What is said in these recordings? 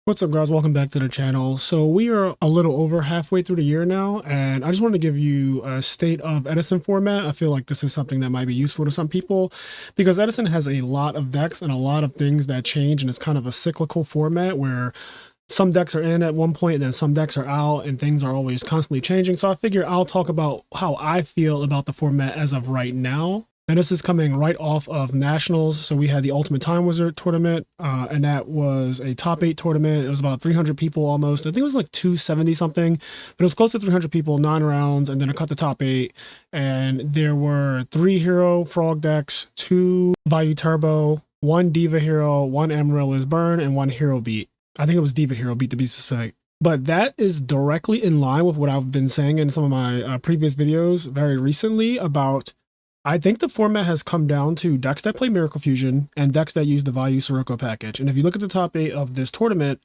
What's up, guys? Welcome back to the channel. So we are a little over halfway through the year now, and I just wanted to give you a state of Edison format. I feel like this is something that might be useful to some people because Edison has a lot of decks and a lot of things that change, and it's kind of a cyclical format where some decks are in at one point and then some decks are out and things are always constantly changing. So I figure I'll talk about how I feel about the format as of right now. And this is coming right off of Nationals. So we had the Ultimate Time Wizard tournament, and that was a top 8 tournament. It was about 300 people almost. I think it was like 270 something, but it was close to 300 people, 9 rounds, and then I cut the top 8. And there were 3 Hero Frog decks, 2 Value Turbo, 1 Diva Hero, 1 Amaryllis Burn, and 1 Hero Beat. I think it was Diva Hero Beat to be specific. But that is directly in line with what I've been saying in some of my previous videos very recently about I think the format has come down to decks that play Miracle Fusion and decks that use the Value Sirocco package. And if you look at the top 8 of this tournament,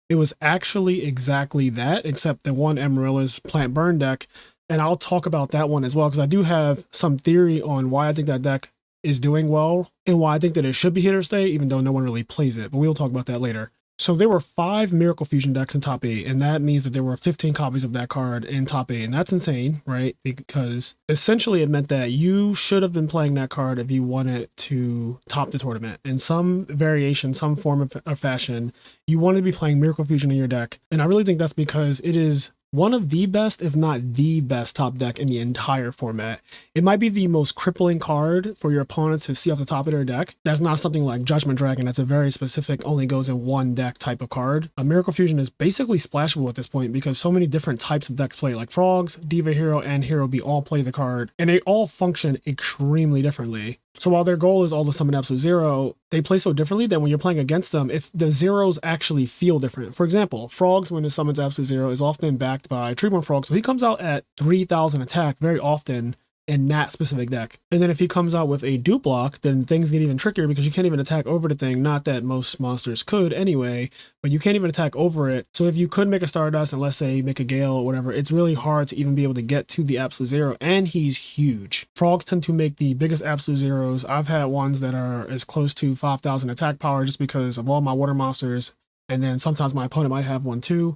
it was actually exactly that, except the one Amaryllis Plant Burn deck. And I'll talk about that one as well, because I do have some theory on why I think that deck is doing well and why I think that it should be hit or stay, even though no one really plays it. But we'll talk about that later. So there were 5 Miracle Fusion decks in top 8, and that means that there were 15 copies of that card in top 8, and that's insane, right? Because essentially it meant that you should have been playing that card if you wanted to top the tournament. In some variation, some form of fashion, you wanted to be playing Miracle Fusion in your deck, and I really think that's because it is one of the best, if not the best top deck in the entire format. It might be the most crippling card for your opponents to see off the top of their deck. That's not something like Judgment Dragon. That's a very specific, only goes in one deck type of card. A Miracle Fusion is basically splashable at this point because so many different types of decks play, like Frogs, Diva Hero, and Hero B all play the card, and they all function extremely differently. So while their goal is all to summon Absolute Zero, they play so differently that when you're playing against them, if the zeros actually feel different. For example, Frogs, when it summons Absolute Zero, is often backed by Treeborn Frog, so he comes out at 3,000 attack very often in that specific deck. And then if he comes out with a dupe block, then things get even trickier because you can't even attack over the thing. Not that most monsters could anyway, but you can't even attack over it. So if you could make a Stardust and let's say make a Gale or whatever, it's really hard to even be able to get to the Absolute Zero, and he's huge. Frogs tend to make the biggest Absolute Zeros. I've had ones that are as close to 5,000 attack power just because of all my water monsters, and then sometimes my opponent might have one too,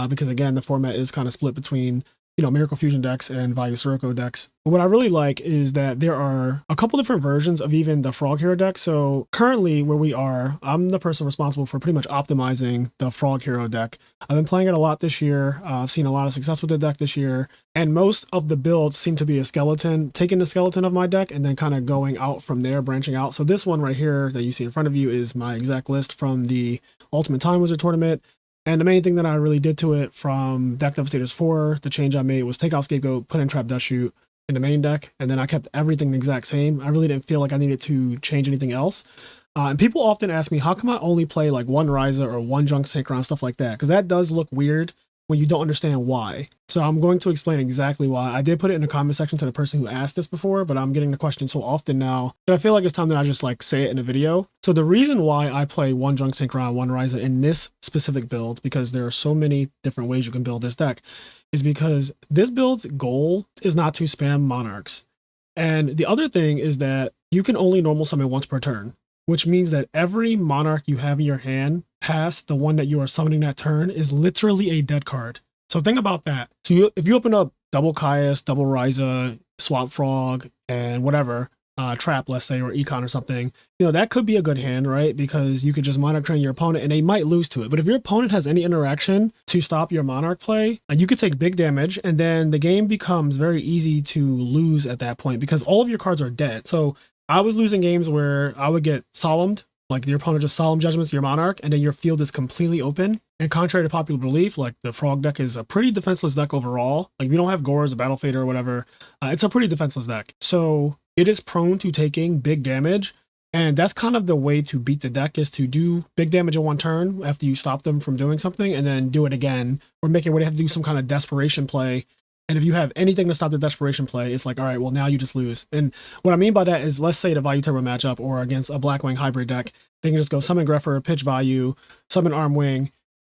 because again, the format is kind of split between Miracle Fusion decks and Value Sirocco decks. But what I really like is that there are a couple different versions of even the Frog Hero deck. So currently where we are, I'm the person responsible for pretty much optimizing the Frog Hero deck. I've been playing it a lot this year. I've seen a lot of success with the deck this year. And most of the builds seem to be a skeleton, taking the skeleton of my deck and then kind of going out from there, branching out. So this one right here that you see in front of you is my exact list from the Ultimate Time Wizard tournament. And the main thing that I really did to it from Deck Devastators 4, the change I made was take out Scapegoat, put in Trap Dust Shoot in the main deck, and then I kept everything the exact same. I really didn't feel like I needed to change anything else. And people often ask me, how come I only play like one Ryza or one Junk Synchron, stuff like that? Because that does look weird when you don't understand why. So I'm going to explain exactly why. I did put it in the comment section to the person who asked this before, but I'm getting the question so often now that I feel like it's time that I just like say it in a video. So the reason why I play one Junk Synchron, one Ryza in this specific build, because there are so many different ways you can build this deck, is because this build's goal is not to spam Monarchs. And the other thing is that you can only normal summon once per turn, which means that every Monarch you have in your hand past the one that you are summoning that turn is literally a dead card. So think about that. So if you open up double Caius, double Ryza, Swamp Frog, and whatever, Trap, let's say, or Econ or something, that could be a good hand, right? Because you could just Monarch train your opponent and they might lose to it. But if your opponent has any interaction to stop your Monarch play, you could take big damage, and then the game becomes very easy to lose at that point because all of your cards are dead. So I was losing games where I would get solemned, like your opponent just solemn judgments your Monarch, and then your field is completely open. And contrary to popular belief, like the Frog deck is a pretty defenseless deck overall. Like we don't have Gores, a Battle Fader or whatever. It's a pretty defenseless deck. So it is prone to taking big damage. And that's kind of the way to beat the deck, is to do big damage in one turn after you stop them from doing something, and then do it again, or make it where they have to do some kind of desperation play. And if you have anything to stop the desperation play, it's like, all right, well, now you just lose. And what I mean by that is, let's say the Value Turbo matchup or against a Blackwing hybrid deck, they can just go summon Greffer, pitch Value, summon Armwing,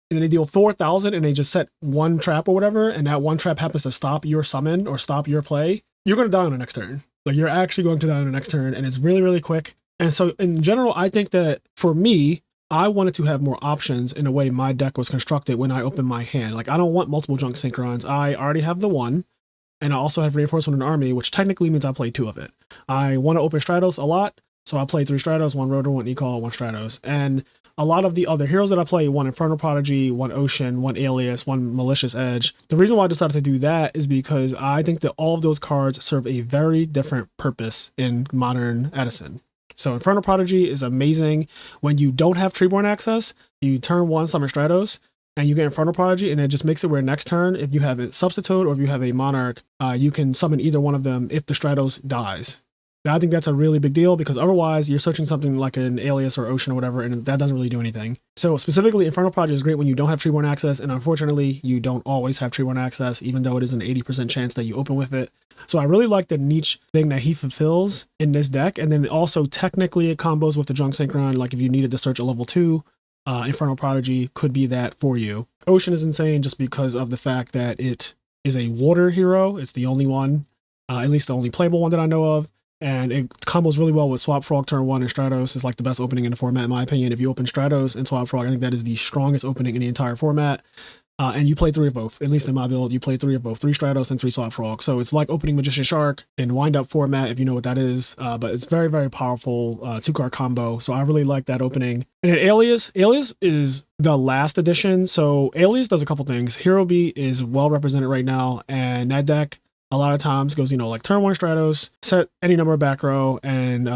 and then they deal 4,000 and they just set one trap or whatever, and that one trap happens to stop your summon or stop your play, you're going to die on the next turn. Like you're actually going to die on the next turn, and it's really, really quick. And so in general, I think that for me, I wanted to have more options in the way my deck was constructed when I opened my hand. Like, I don't want multiple junk synchrons. I already have the one, and I also have reinforcement in the army, which technically means I play 2 of it. I want to open Stratos a lot, so I play 3 Stratos, 1 Rotor, 1 Ecall, 1 Stratos. And a lot of the other heroes that I play, 1 Infernal Prodigy, 1 Ocean, 1 Alias, 1 Malicious Edge. The reason why I decided to do that is because I think that all of those cards serve a very different purpose in modern Edison. So Infernal Prodigy is amazing when you don't have Treeborn access. You turn 1 Summon Stratos, and you get Infernal Prodigy, and it just makes it where next turn, if you have a Substitute or if you have a Monarch, you can summon either one of them if the Stratos dies. Now, I think that's a really big deal because otherwise you're searching something like an Alias or Ocean or whatever, and that doesn't really do anything. So specifically, Infernal Prodigy is great when you don't have Treeborn access, and unfortunately, you don't always have Treeborn access, even though it is an 80% chance that you open with it. So I really like the niche thing that he fulfills in this deck, and then also technically it combos with the Junk Synchron, like if you needed to search a level 2, Infernal Prodigy could be that for you. Ocean is insane just because of the fact that it is a water hero. It's the only one, at least the only playable one that I know of. And it combos really well with Swap Frog turn 1, and Stratos is like the best opening in the format, in my opinion. If you open Stratos and Swap Frog, I think that is the strongest opening in the entire format. And you play 3 of both, at least in my build, you play 3 of both, 3 Stratos and 3 Swap Frog. So it's like opening Magician Shark in wind up format, if you know what that is. But it's very, very powerful 2-card combo. So I really like that opening. And then Alias is the last edition. So Alias does a couple things. Hero Beat is well represented right now, and that deck a lot of times goes, like turn 1 Stratos, set any number of back row, and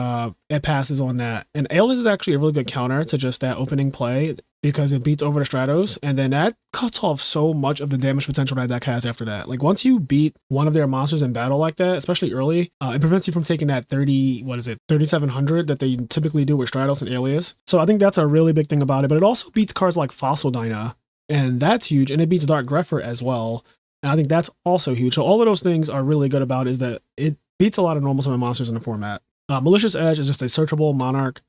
it passes on that. And Alias is actually a really good counter to just that opening play because it beats over the Stratos, and then that cuts off so much of the damage potential that deck has after that. Like once you beat one of their monsters in battle like that, especially early, it prevents you from taking that 3,700 that they typically do with Stratos and Alias. So I think that's a really big thing about it, but it also beats cards like Fossil Dyna, and that's huge, and it beats Dark Grepher as well. And I think that's also huge. So all of those things are really good about it, is that it beats a lot of normal summon monsters in the format. Malicious Edge is just a searchable Monarch,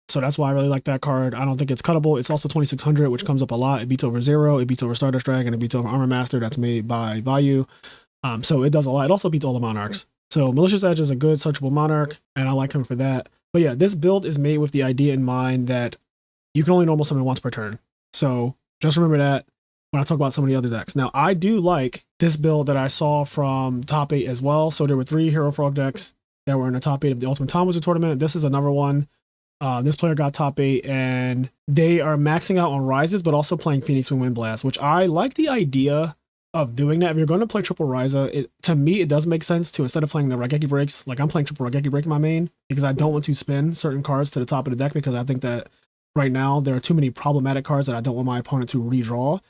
so that's why I really like that card. I don't think it's cuttable. It's also 2600, which comes up a lot. It beats over Zero, it beats over Stardust Dragon, it beats over Armor Master that's made by Value. So it does a lot. It also beats all the Monarchs. So Malicious Edge is a good searchable Monarch, and I like him for that. But yeah, this build is made with the idea in mind that you can only normal summon once per turn. So just remember that when I talk about some of the other decks. Now, I do like this build that I saw from top 8 as well. So there were 3 Hero Frog decks that were in the top 8 of the Ultimate Tom Wizard tournament. This is another one. This player got top 8, and they are maxing out on Rises, but also playing Phoenix Wing Wind Blast, which I like the idea of doing that. If you're going to play triple Ryza, to me, it does make sense to, instead of playing the Raigeki Breaks, like I'm playing triple Raigeki Break in my main, because I don't want to spin certain cards to the top of the deck, because I think that right now there are too many problematic cards that I don't want my opponent to redraw.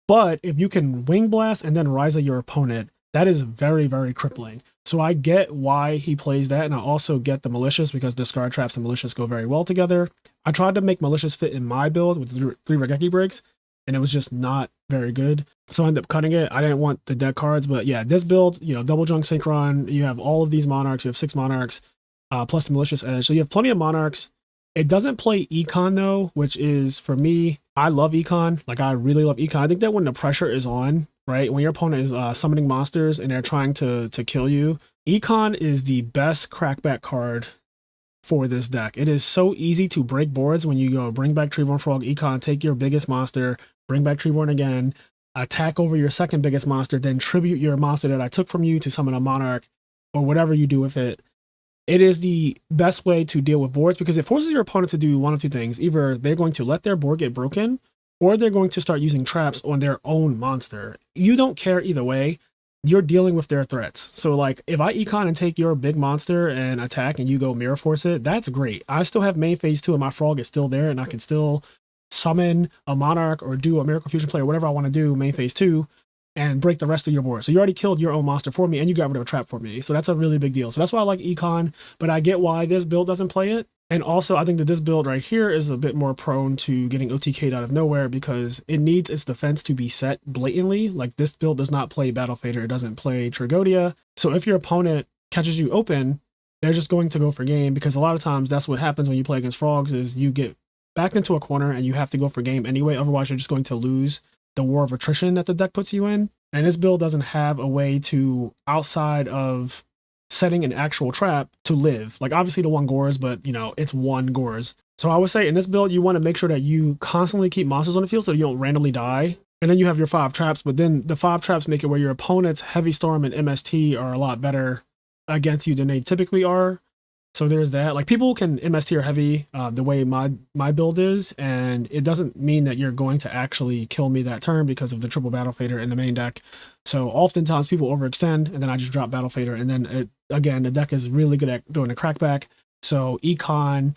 But if you can Wing Blast and then Ryza your opponent, that is very, very crippling. So I get why he plays that, and I also get the Malicious, because Discard Traps and Malicious go very well together. I tried to make Malicious fit in my build with 3 Raigeki Breaks, and it was just not very good. So I ended up cutting it. I didn't want the deck cards, but yeah, this build, double Junk Synchron, you have all of these Monarchs, you have 6 Monarchs, plus the Malicious Edge. So you have plenty of Monarchs. It doesn't play Econ though, which is, for me, I love Econ. Like, I really love Econ. I think that when the pressure is on, right, when your opponent is summoning monsters and they're trying to kill you, Econ is the best crackback card for this deck. It is so easy to break boards when you go bring back Treeborn Frog, Econ, take your biggest monster, bring back Treeborn again, attack over your second biggest monster, then tribute your monster that I took from you to summon a Monarch, or whatever you do with it. It is the best way to deal with boards, because it forces your opponent to do one of 2 things. Either they're going to let their board get broken, or they're going to start using traps on their own monster. You don't care either way. You're dealing with their threats. So like, if I Econ and take your big monster and attack and you go Mirror Force it, that's great. I still have main phase 2 and my Frog is still there, and I can still summon a Monarch or do a Miracle Fusion play or whatever I want to do main phase 2. And break the rest of your board. So you already killed your own monster for me, and you got rid of a trap for me. So that's a really big deal. So that's why I like Econ, but I get why this build doesn't play it. And also, I think that this build right here is a bit more prone to getting OTK'd out of nowhere, because it needs its defense to be set blatantly. Like, this build does not play Battle Fader, it doesn't play Trigodia. So if your opponent catches you open, they're just going to go for game, because a lot of times that's what happens when you play against Frogs, is you get backed into a corner and you have to go for game anyway. Otherwise, you're just going to lose the war of attrition that the deck puts you in. And this build doesn't have a way to, outside of setting an actual trap to live. Like obviously the one gores, but you know, it's one gores. So I would say in this build, you want to make sure that you constantly keep monsters on the field so you don't randomly die. And then you have your 5 traps, but then the 5 traps make it where your opponent's Heavy Storm and MST are a lot better against you than they typically are. So there's that. Like people can MST or heavy the way my build is, and it doesn't mean that you're going to actually kill me that turn because of the triple Battle Fader in the main deck. So oftentimes people overextend, and then I just drop Battle Fader, and then again the deck is really good at doing a crackback. So Econ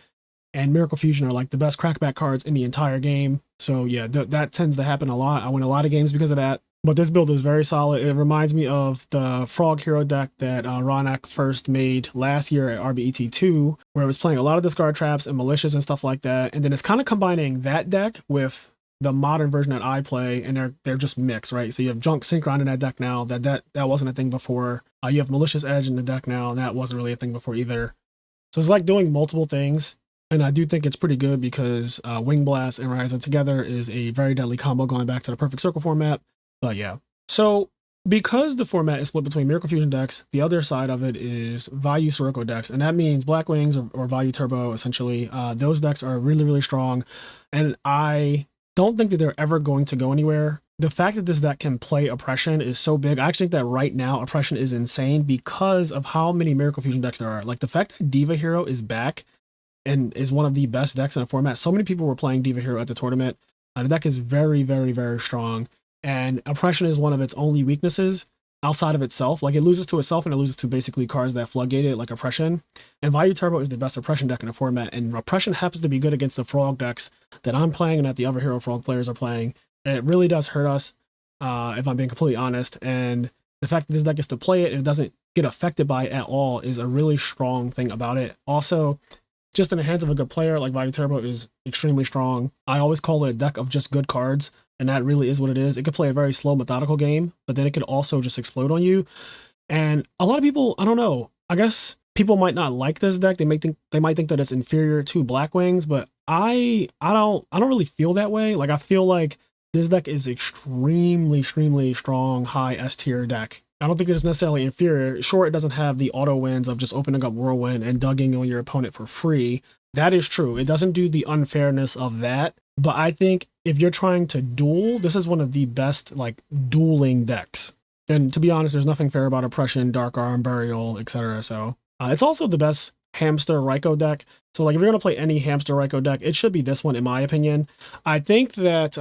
and Miracle Fusion are like the best crackback cards in the entire game. So yeah, that tends to happen a lot. I win a lot of games because of that. But this build is very solid. It reminds me of the Frog Hero deck that Ronak first made last year at RBET2, where it was playing a lot of discard traps and malicious and stuff like that. And then it's kind of combining that deck with the modern version that I play, and they're just mixed, right? So you have Junk Synchron in that deck now. That wasn't a thing before. You have Malicious Edge in the deck now, and that wasn't really a thing before either. So it's like doing multiple things. And I do think it's pretty good because Wing Blast and Ryza together is a very deadly combo going back to the Perfect Circle format. But yeah. So because the format is split between Miracle Fusion decks, the other side of it is Value Sirocco decks. And that means Black Wings or Value Turbo, essentially. Those decks are really, really strong. And I don't think that they're ever going to go anywhere. The fact that this deck can play Oppression is so big. I actually think that right now Oppression is insane because of how many Miracle Fusion decks there are. Like the fact that Diva Hero is back and is one of the best decks in the format. So many people were playing Diva Hero at the tournament. The deck is very, very, very strong. And Oppression is one of its only weaknesses outside of itself. Like it loses to itself and it loses to basically cards that floodgate it, like Oppression. And Value Turbo is the best Oppression deck in the format. And Oppression happens to be good against the Frog decks that I'm playing and that the other Hero Frog players are playing. And it really does hurt us, if I'm being completely honest. And the fact that this deck gets to play it and it doesn't get affected by it at all is a really strong thing about it. Also, just in the hands of a good player, like Value Turbo is extremely strong. I always call it a deck of just good cards, and that really is what it is. It could play a very slow, methodical game, but then it could also just explode on you. And a lot of people, I don't know, I guess people might not like this deck. They might think that it's inferior to Black Wings, but I don't really feel that way. Like I feel like this deck is extremely, extremely strong, high S tier deck. I don't think it's necessarily inferior. Sure, it doesn't have the auto wins of just opening up Whirlwind and dugging on your opponent for free. That is true. It doesn't do the unfairness of that. But I think if you're trying to duel, this is one of the best like dueling decks. And to be honest, there's nothing fair about Oppression, Dark Arm, Burial, etc. So it's also the best Hamster Raikou deck. So like if you're gonna play any Hamster Raikou deck, it should be this one in my opinion. I think that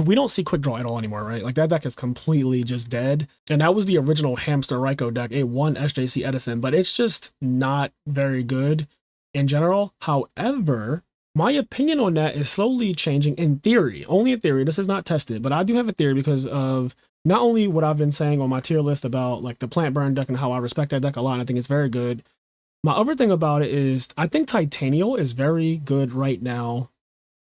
we don't see Quick Draw at all anymore, right? Like that deck is completely just dead. And that was the original Hamster Raikou deck. It won SJC Edison, but it's just not very good in general. However, my opinion on that is slowly changing in theory, only in theory. This is not tested, but I do have a theory because of not only what I've been saying on my tier list about like the Plant Burn deck and how I respect that deck a lot, and I think it's very good. My other thing about it is I think Titanial is very good right now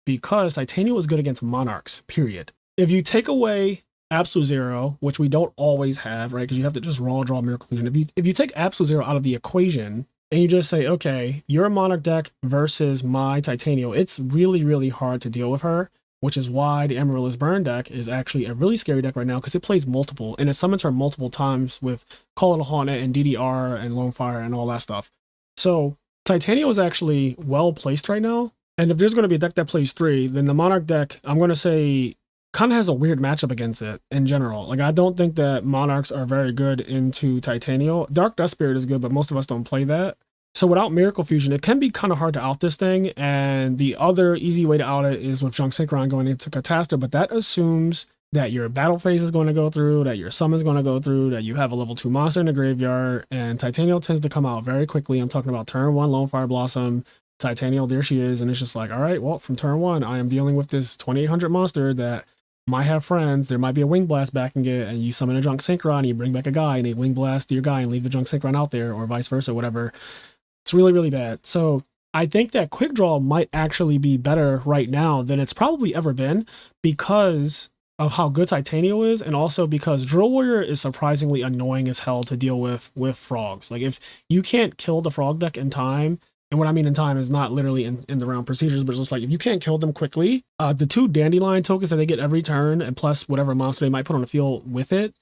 because Titanial is good against Monarchs, period. If you take away Absolute Zero, which we don't always have, right? Because you have to just raw draw Miracle Fusion. If you take Absolute Zero out of the equation and you just say, okay, you're a Monarch deck versus my Titanial, it's really, really hard to deal with her, which is why the Amaryllis Burn deck is actually a really scary deck right now because it plays multiple and it summons her multiple times with Call of the Haunted and DDR and Lone Fire and all that stuff. So Titanial is actually well placed right now. And if there's going to be a deck that plays 3, then the Monarch deck, I'm going to say, kind of has a weird matchup against it in general. Like, I don't think that Monarchs are very good into Titanial. Dark Dust Spirit is good, but most of us don't play that. So without Miracle Fusion, it can be kind of hard to out this thing. And the other easy way to out it is with Junk Synchron going into Catastrophe, but that assumes that your battle phase is going to go through, that your summon is going to go through, that you have a level 2 monster in the graveyard, and Titanial tends to come out very quickly. I'm talking about turn 1 Lone Fire Blossom, Titanial, there she is, and it's just like, all right, well, from turn 1, I am dealing with this 2800 monster that might have friends. There might be a Wing Blast backing it, and you summon a Junk Synchron, and you bring back a guy, and they Wing Blast your guy and leave the Junk Synchron out there, or vice versa, whatever. It's really, really bad. So I think that Quick Draw might actually be better right now than it's probably ever been because of how good Titanial is, and also because Drill Warrior is surprisingly annoying as hell to deal with frogs. Like, if you can't kill the frog deck in time, and what I mean in time is not literally in the round procedures, but it's just like if you can't kill them quickly, the 2 Dandelion tokens that they get every turn, and plus whatever monster they might put on the field with it,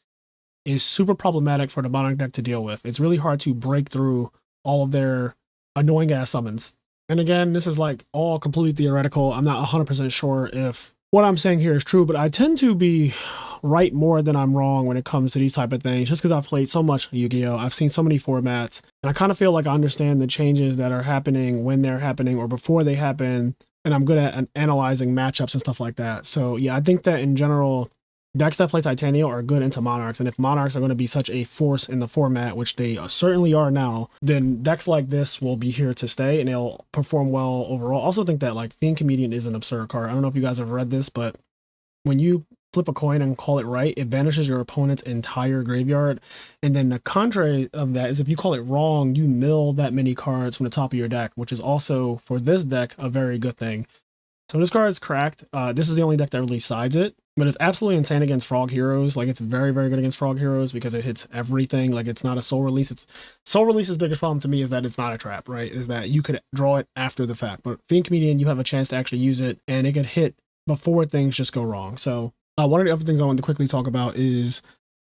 is super problematic for the Monarch deck to deal with. It's really hard to break through all of their annoying ass summons. And again, this is like all completely theoretical. I'm not 100% sure if what I'm saying here is true, but I tend to be right more than I'm wrong when it comes to these type of things, just because I've played so much Yu-Gi-Oh! I've seen so many formats, and I kind of feel like I understand the changes that are happening when they're happening or before they happen, and I'm good at analyzing matchups and stuff like that. So yeah, I think that in general, decks that play Titania are good into Monarchs, and if Monarchs are going to be such a force in the format, which they certainly are now, then decks like this will be here to stay, and they'll perform well overall. Also think that like Fiend Comedian is an absurd card. I don't know if you guys have read this, but when you flip a coin and call it right, it banishes your opponent's entire graveyard. And then the contrary of that is if you call it wrong, you mill that many cards from the top of your deck, which is also, for this deck, a very good thing. So this card is cracked. This is the only deck that really sides it, but it's absolutely insane against Frog Heroes. Like, it's very, very good against Frog Heroes because it hits everything. Like, it's not a Soul Release. It's Soul Release's biggest problem to me is that it's not a trap, right? Is that you could draw it after the fact. But Fiend Comedian, you have a chance to actually use it, and it could hit before things just go wrong. So one of the other things I wanted to quickly talk about is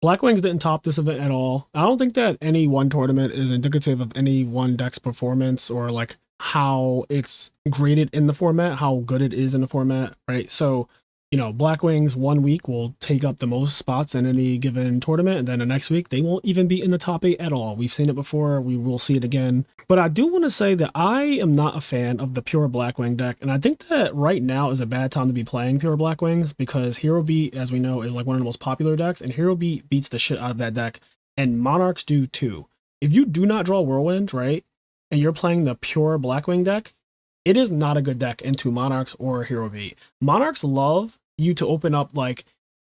Black Wings didn't top this event at all. I don't think that any one tournament is indicative of any one deck's performance or like how it's graded in the format, how good it is in the format, right? So, you know, Black Wings 1 week will take up the most spots in any given tournament, and then the next week they won't even be in the top 8 at all. We've seen it before, we will see it again. But I do want to say that I am not a fan of the pure Black Wing deck, and I think that right now is a bad time to be playing pure Black Wings because Hero Beat, as we know, is like one of the most popular decks, and Hero Beat beats the shit out of that deck, and Monarchs do too. If you do not draw Whirlwind, right, and you're playing the pure Blackwing deck, it is not a good deck into Monarchs or Hero Beat. Monarchs love you to open up like,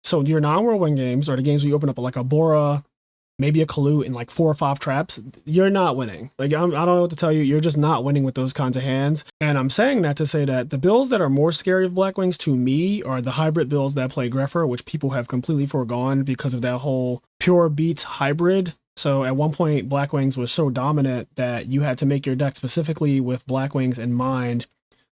so your non-Whirlwind games or the games where you open up like a Bora, maybe a Kalu in like 4 or 5 traps, you're not winning. Like, I don't know what to tell you. You're just not winning with those kinds of hands. And I'm saying that to say that the builds that are more scary of Blackwings to me are the hybrid builds that play Grepher, which people have completely foregone because of that whole pure beats hybrid. So at one point, Blackwings was so dominant that you had to make your deck specifically with Blackwings in mind.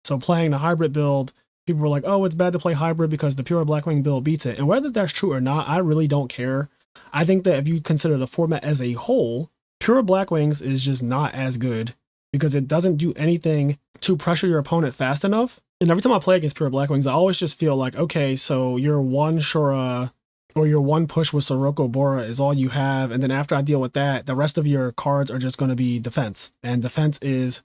So playing the hybrid build, people were like, oh, it's bad to play hybrid because the pure Blackwing build beats it. And whether that's true or not, I really don't care. I think that if you consider the format as a whole, pure Blackwings is just not as good because it doesn't do anything to pressure your opponent fast enough. And every time I play against pure Blackwings, I always just feel like, okay, so your one Shura or your one push with Sirocco Bora is all you have. And then after I deal with that, the rest of your cards are just going to be defense. And defense is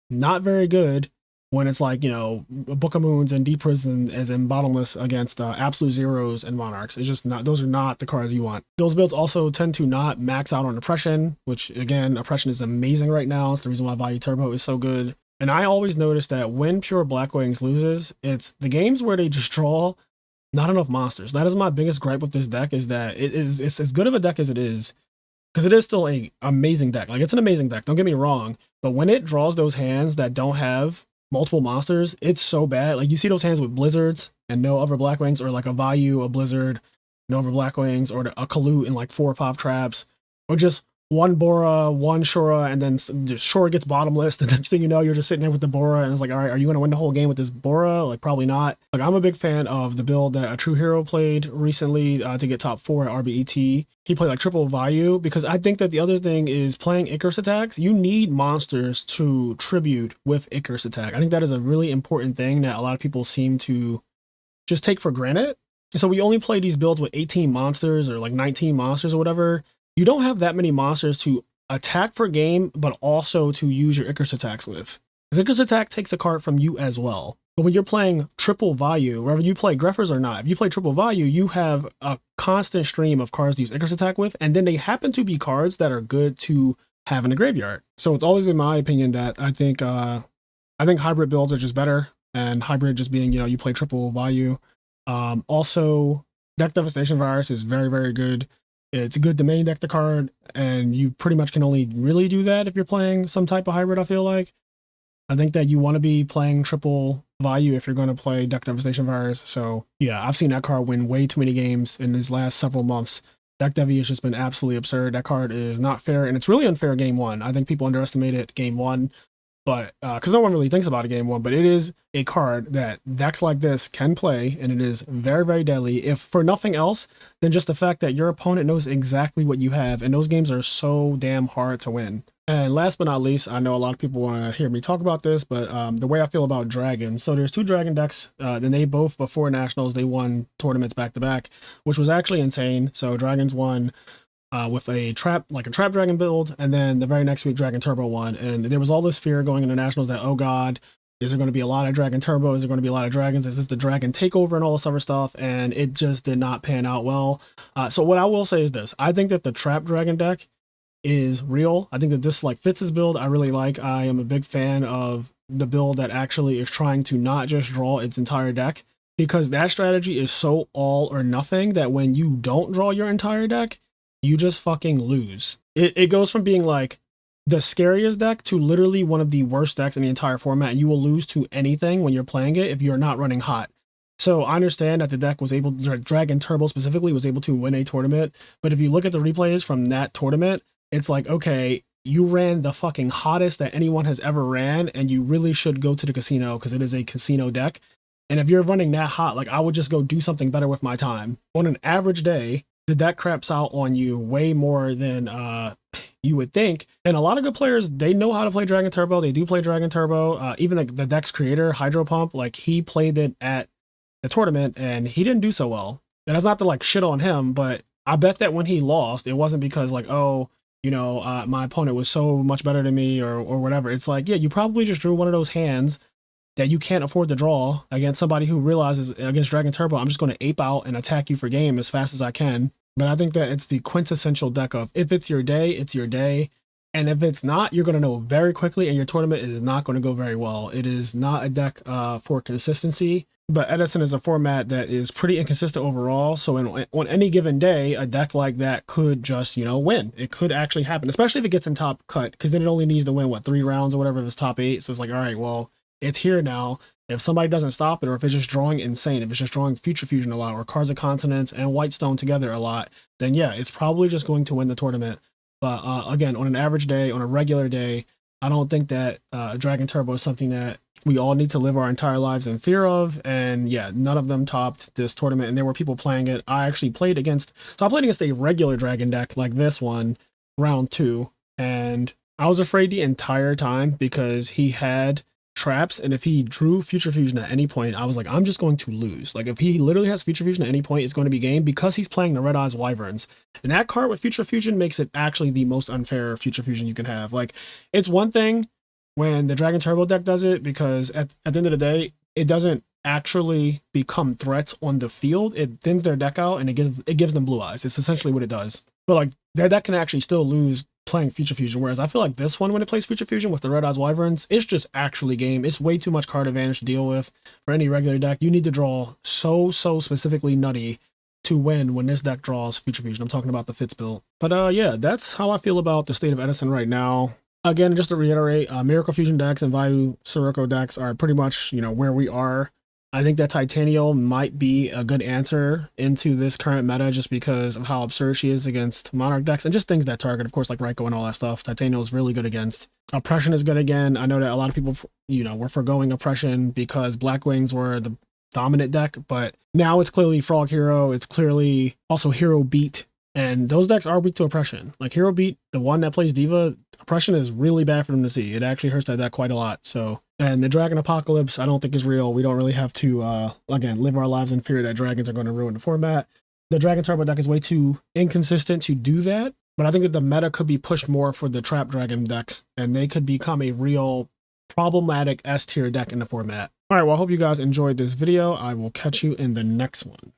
not very good when it's like, you know, Book of Moons and Deep Prison as in Bottomless against Absolute Zeros and Monarchs. It's just not, those are not the cards you want. Those builds also tend to not max out on Oppression, which again, Oppression is amazing right now. It's the reason why Value Turbo is so good. And I always notice that when pure Blackwings loses, it's the games where they just draw not enough monsters. That is my biggest gripe with this deck, is that it's as good of a deck as it is, because it is still an amazing deck. Like, it's an amazing deck, don't get me wrong, but when it draws those hands that don't have multiple monsters, it's so bad. Like, you see those hands with Blizzards and no other Blackwings, or like a Vayu, a Blizzard, no other Blackwings, or a Kalu in like 4 or 5 traps, or just one Bora, one Shura, and then Shura gets bottomless. The next thing you know, you're just sitting there with the Bora, and it's like, all right, are you going to win the whole game with this Bora? Like, probably not. Like, I'm a big fan of the build that a True Hero played recently to get top 4 at RBET. He played like triple Vayu, because I think that the other thing is playing Icarus attacks. You need monsters to tribute with Icarus attack. I think that is a really important thing that a lot of people seem to just take for granted. So we only play these builds with 18 monsters or like 19 monsters or whatever. You don't have that many monsters to attack for game, but also to use your Icarus attacks with. Because Icarus attack takes a card from you as well. But when you're playing triple Vayu, whether you play Greffers or not, if you play triple Vayu, you have a constant stream of cards to use Icarus attack with, and then they happen to be cards that are good to have in the graveyard. So it's always been my opinion that I think hybrid builds are just better, and hybrid just being, you know, you play triple Vayu. Also, Deck Devastation Virus is very, very good. It's good to main deck the card, and you pretty much can only really do that if you're playing some type of hybrid, I feel like. I think that you want to be playing triple Vayu if you're going to play Deck Devastation Virus. So yeah, I've seen that card win way too many games in these last several months. Deck Devi has just been absolutely absurd. That card is not fair, and it's really unfair game 1. I think people underestimate it game 1, but because no one really thinks about it game one, but it is a card that decks like this can play, and it is very, very deadly, if for nothing else than just the fact that your opponent knows exactly what you have, and those games are so damn hard to win. And last but not least, I know a lot of people want to hear me talk about this, but the way I feel about dragons. So there's two dragon decks, and they both, before nationals, they won tournaments back to back, which was actually insane. So dragons won with a trap dragon build, and then the very next week Dragon Turbo won, and there was all this fear going into nationals that, oh god, is there going to be a lot of Dragon Turbo? Is there going to be a lot of dragons? Is this the dragon takeover and all this other stuff? And it just did not pan out well. So what I will say is this: I think that the trap dragon deck is real. I think that this like fits his build. I really like. I am a big fan of the build that actually is trying to not just draw its entire deck, because that strategy is so all or nothing that when you don't draw your entire deck, you just fucking lose. It goes from being like the scariest deck to literally one of the worst decks in the entire format, and you will lose to anything when you're playing it if you're not running hot. So I understand that the deck was able, Dragon Turbo specifically, was able to win a tournament, but if you look at the replays from that tournament, it's like, okay, you ran the fucking hottest that anyone has ever ran, and you really should go to the casino because it is a casino deck. And if you're running that hot, like, I would just go do something better with my time. On an average day, the deck craps out on you way more than you would think. And a lot of good players, they know how to play Dragon Turbo. They do play Dragon Turbo. Even the deck's creator, Hydro Pump, like, he played it at the tournament and he didn't do so well. And that's not to like shit on him, but I bet that when he lost, it wasn't because like, oh, you know, my opponent was so much better than me or whatever. It's like, yeah, you probably just drew one of those hands that you can't afford to draw against somebody who realizes against Dragon Turbo, I'm just going to ape out and attack you for game as fast as I can. But I think that it's the quintessential deck of, if it's your day, it's your day. And if it's not, you're going to know very quickly, and your tournament is not going to go very well. It is not a deck for consistency. But Edison is a format that is pretty inconsistent overall. So on any given day, a deck like that could just, you know, win. It could actually happen, especially if it gets in top cut, because then it only needs to win, what, 3 rounds or whatever if it's top 8. So it's like, all right, well, it's here now. If somebody doesn't stop it, or if it's just drawing insane, if it's just drawing Future Fusion a lot, or Cards of Continents and Whitestone together a lot, then yeah, it's probably just going to win the tournament. But again, on an average day, on a regular day, I don't think that Dragon Turbo is something that we all need to live our entire lives in fear of. And yeah, none of them topped this tournament, and there were people playing it. I actually played against, so I played against a regular Dragon deck like this one, round 2, and I was afraid the entire time because he had traps, and if he drew Future Fusion at any point, I was like, I'm just going to lose. Like, if he literally has Future Fusion at any point, it's going to be game, because he's playing the Red Eyes Wyverns, and that card with Future Fusion makes it actually the most unfair Future Fusion you can have. Like, it's one thing when the Dragon Turbo deck does it, because at the end of the day, it doesn't actually become threats on the field. It thins their deck out, and it gives them blue eyes. It's essentially what it does. But like, their deck can actually still lose playing Future Fusion, whereas I feel like this one, when it plays Future Fusion with the Red Eyes Wyverns, it's just actually game. It's way too much card advantage to deal with for any regular deck. You need to draw so specifically nutty to win when this deck draws Future Fusion. I'm talking about the Fitz build. But yeah, that's how I feel about the state of Edison right now. Again, just to reiterate, Miracle Fusion decks and Vayu Sirocco decks are pretty much, you know, where we are. I think that Titanial might be a good answer into this current meta, just because of how absurd she is against Monarch decks and just things that target, of course, like Raiko and all that stuff. Titanial is really good against. Oppression is good again. I know that a lot of people, you know, were foregoing Oppression because Black Wings were the dominant deck, but now it's clearly Frog Hero. It's clearly also Hero Beat. And those decks are weak to Oppression. Like Hero Beat, the one that plays Diva, Oppression is really bad for them to see. It actually hurts that deck quite a lot. So, and the Dragon Apocalypse, I don't think is real. We don't really have to, again, live our lives in fear that dragons are going to ruin the format. The Dragon Turbo deck is way too inconsistent to do that. But I think that the meta could be pushed more for the Trap Dragon decks, and they could become a real problematic S tier deck in the format. All right, well, I hope you guys enjoyed this video. I will catch you in the next one.